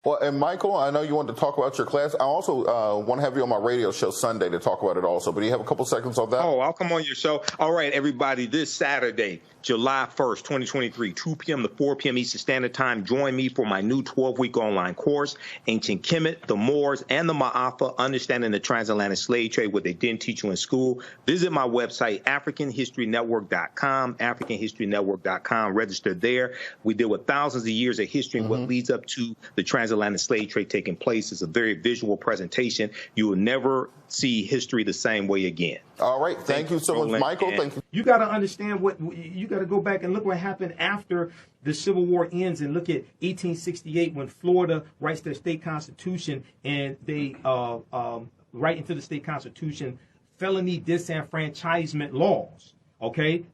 Well, and Michael, I know you wanted to talk about your class. I also want to have you on my radio show Sunday to talk about it also. But do you have a couple seconds on that? Oh, I'll come on your show. All right, everybody, this Saturday, July 1st, 2023, 2 p.m. to 4 p.m. Eastern Standard Time. Join me for my new 12-week online course, Ancient Kemet, the Moors, and the Ma'afa, Understanding the Transatlantic Slave Trade, what they didn't teach you in school. Visit my website, AfricanHistoryNetwork.com, AfricanHistoryNetwork.com. Register there. We deal with thousands of years of history and what leads up to the transatlantic slave trade taking place. It's a very visual presentation. You will never see history the same way again. All right. Thank you so much, Michael. Thank you. You got to understand what you got to go back and look what happened after the Civil War ends, and look at 1868 when Florida writes their state constitution, and they write into the state constitution felony disenfranchisement laws. Okay,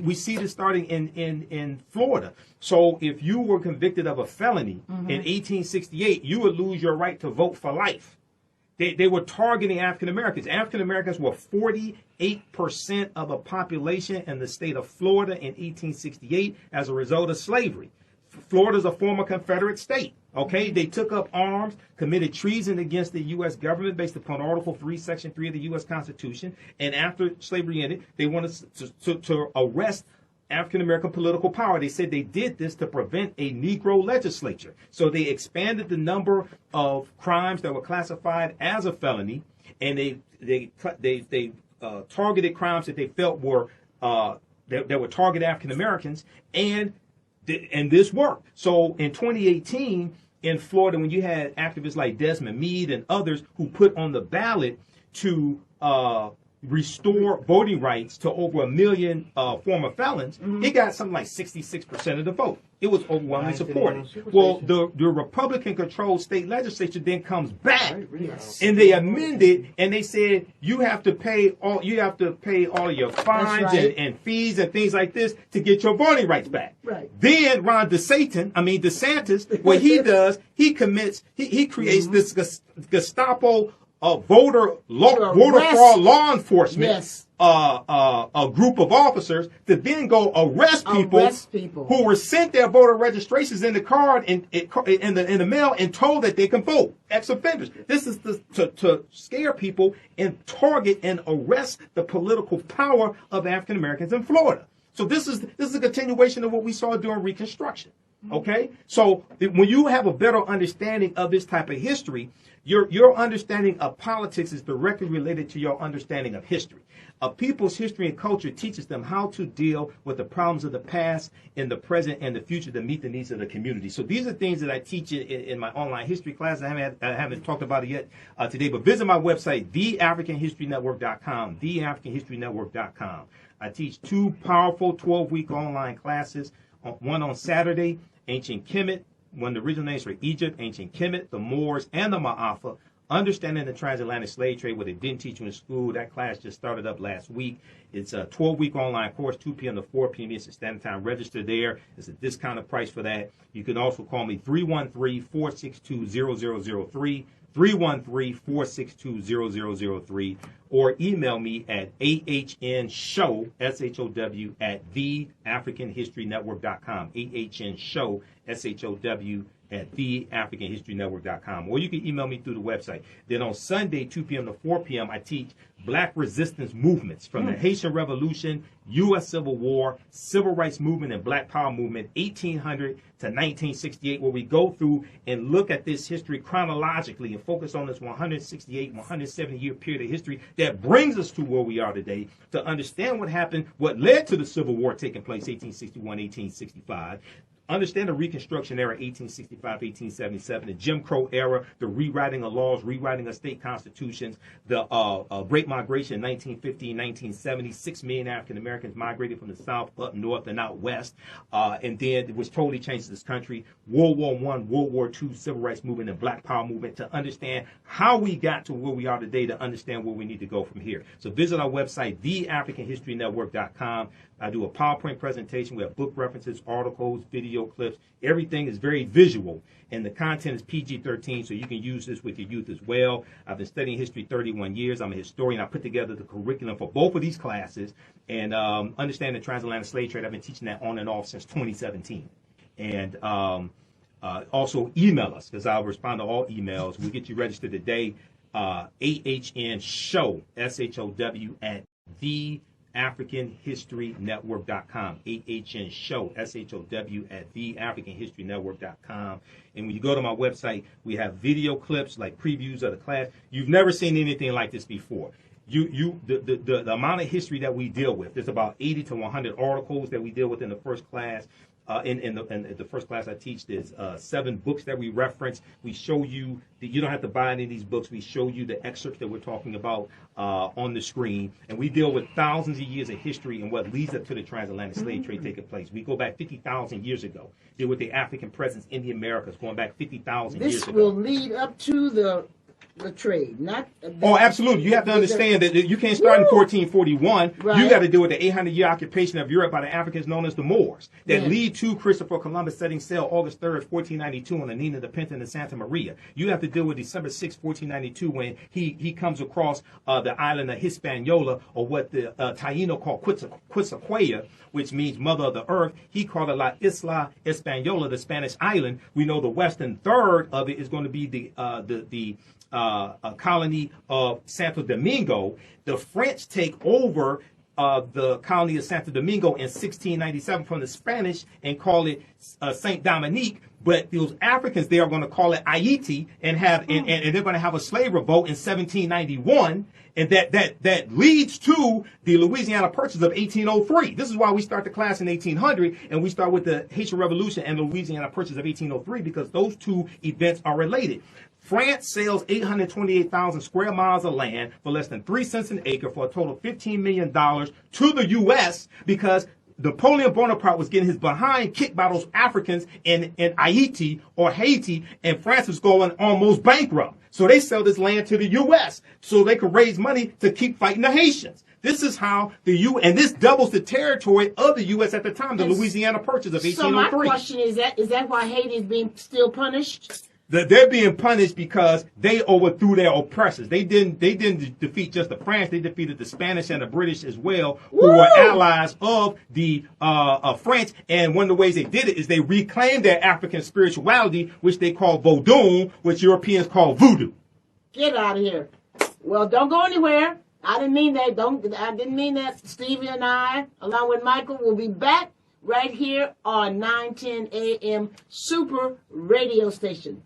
we see this starting in Florida. So if you were convicted of a felony in 1868, you would lose your right to vote for life. They were targeting African Americans. African Americans were 48% of the population in the state of Florida in 1868 as a result of slavery. Florida's a former Confederate state. Okay, they took up arms, committed treason against the U.S. government based upon Article 3, Section 3 of the U.S. Constitution. And after slavery ended, they wanted to arrest African-American political power. They said they did this to prevent a Negro legislature. So they expanded the number of crimes that were classified as a felony, and they targeted crimes that they felt were that would target African-Americans, and this worked. So in 2018 in Florida, when you had activists like Desmond Meade and others who put on the ballot to restore voting rights to over 1 million former felons, it got something like 66% of the vote. It was overwhelmingly supported. Well, the Republican-controlled state legislature then comes back and they amended, and they said you have to pay all of your fines and fees and things like this to get your voting rights back. Then Ron DeSantis, what he does, he creates this Gestapo voter fraud law enforcement a group of officers to then go arrest people who were sent their voter registrations in the card in the mail and told that they can vote, ex-offenders. This is to scare people and target and arrest the political power of African Americans in Florida. So this is a continuation of what we saw during Reconstruction. Okay, so when you have a better understanding of this type of history, your understanding of politics is directly related to your understanding of history. A people's history and culture teaches them how to deal with the problems of the past, in the present, and the future to meet the needs of the community. So these are things that I teach in my online history class. I haven't talked about it yet today, but visit my website, theafricanhistorynetwork.com, theafricanhistorynetwork.com. I teach 2 powerful 12-week online classes, one on Saturday, Ancient Kemet, one of the original names for Egypt, Ancient Kemet, the Moors, and the Ma'afa, Understanding the Transatlantic Slave Trade, what they didn't teach you in school. That class just started up last week. It's a 12-week online course, 2 p.m. to 4 p.m. Eastern Standard Time. Register there. It's a discounted price for that. You can also call me 313-462-0003, 313-462-0003, or email me at ahnshow, S-H-O-W, at theafricanhistorynetwork.com, ahnshow, S-H-O-W, at theafricanhistorynetwork.com, or you can email me through the website. Then on Sunday, 2 p.m. to 4 p.m., I teach Black resistance movements from the Haitian Revolution, U.S. Civil War, Civil Rights Movement, and Black Power Movement, 1800 to 1968, where we go through and look at this history chronologically and focus on this 168, 170-year period of history that brings us to where we are today, to understand what happened, what led to the Civil War taking place, 1861, 1865, understand the Reconstruction era, 1865, 1877, the Jim Crow era, the rewriting of laws, rewriting of state constitutions, the Great Migration, 1950, 1970, 6 million African Americans migrated from the South up north and out west, and then which totally changed this country. World War I, World War II, Civil Rights Movement, and Black Power Movement, to understand how we got to where we are today, to understand where we need to go from here. So visit our website, theafricanhistorynetwork.com. I do a PowerPoint presentation. We have book references, articles, video clips. Everything is very visual, and the content is PG-13, so you can use this with your youth as well. I've been studying history 31 years. I'm a historian. I put together the curriculum for both of these classes, and understand the transatlantic slave trade. I've been teaching that on and off since 2017. And Also, email us, because I'll respond to all emails. We'll get you registered today. AHN Show, SHOW, at theafricanhistorynetwork.com. AHN Show, SHOW, at theafricanhistorynetwork.com. And when you go to my website, we have video clips, like previews of the class. You've never seen anything like this before. The amount of history that we deal with, there's about 80 to 100 articles that we deal with in the first class. In the first class I teach, there's 7 books that we reference. We show you that you don't have to buy any of these books. We show you the excerpts that we're talking about on the screen. And we deal with thousands of years of history and what leads up to the transatlantic slave trade taking place. We go back 50,000 years ago. Deal with the African presence in the Americas going back 50,000 years ago. This will lead up to the trade, not. Oh, absolutely. You have to understand that you can't start in 1441. Right. You got to deal with the 800-year occupation of Europe by the Africans known as the Moors that lead to Christopher Columbus setting sail August 3rd, 1492 on the Nina, the Pinta, and the Santa Maria. You have to deal with December 6th, 1492 when he comes across the island of Hispaniola, or what the Taino call Quetzalcoatl, which means mother of the earth. He called it La Isla Española, the Spanish island. We know the western third of it is going to be the colony of Santo Domingo. The French take over the colony of Santo Domingo in 1697 from the Spanish and call it Saint Dominique. But those Africans, they are going to call it Haiti and have and they're going to have a slave revolt in 1791, and that leads to the Louisiana Purchase of 1803. This is why we start the class in 1800 and we start with the Haitian Revolution and the Louisiana Purchase of 1803, because those two events are related. France sells 828,000 square miles of land for less than 3 cents an acre for a total of $15 million to the U.S. because Napoleon Bonaparte was getting his behind kicked by those Africans in Haiti, and France was going almost bankrupt. So they sell this land to the U.S. so they could raise money to keep fighting the Haitians. This is how and this doubles the territory of the U.S. at the time, the Louisiana Purchase of 1803. So my question is that why Haiti is being still punished? They're being punished because they overthrew their oppressors. They didn't defeat just the French. They defeated the Spanish and the British as well, who were allies of the French. And one of the ways they did it is they reclaimed their African spirituality, which they call Vodun, which Europeans call voodoo. Get out of here. Well, don't go anywhere. I didn't mean that. I didn't mean that. Stevie and I, along with Michael, will be back right here on 910 AM Super Radio Station.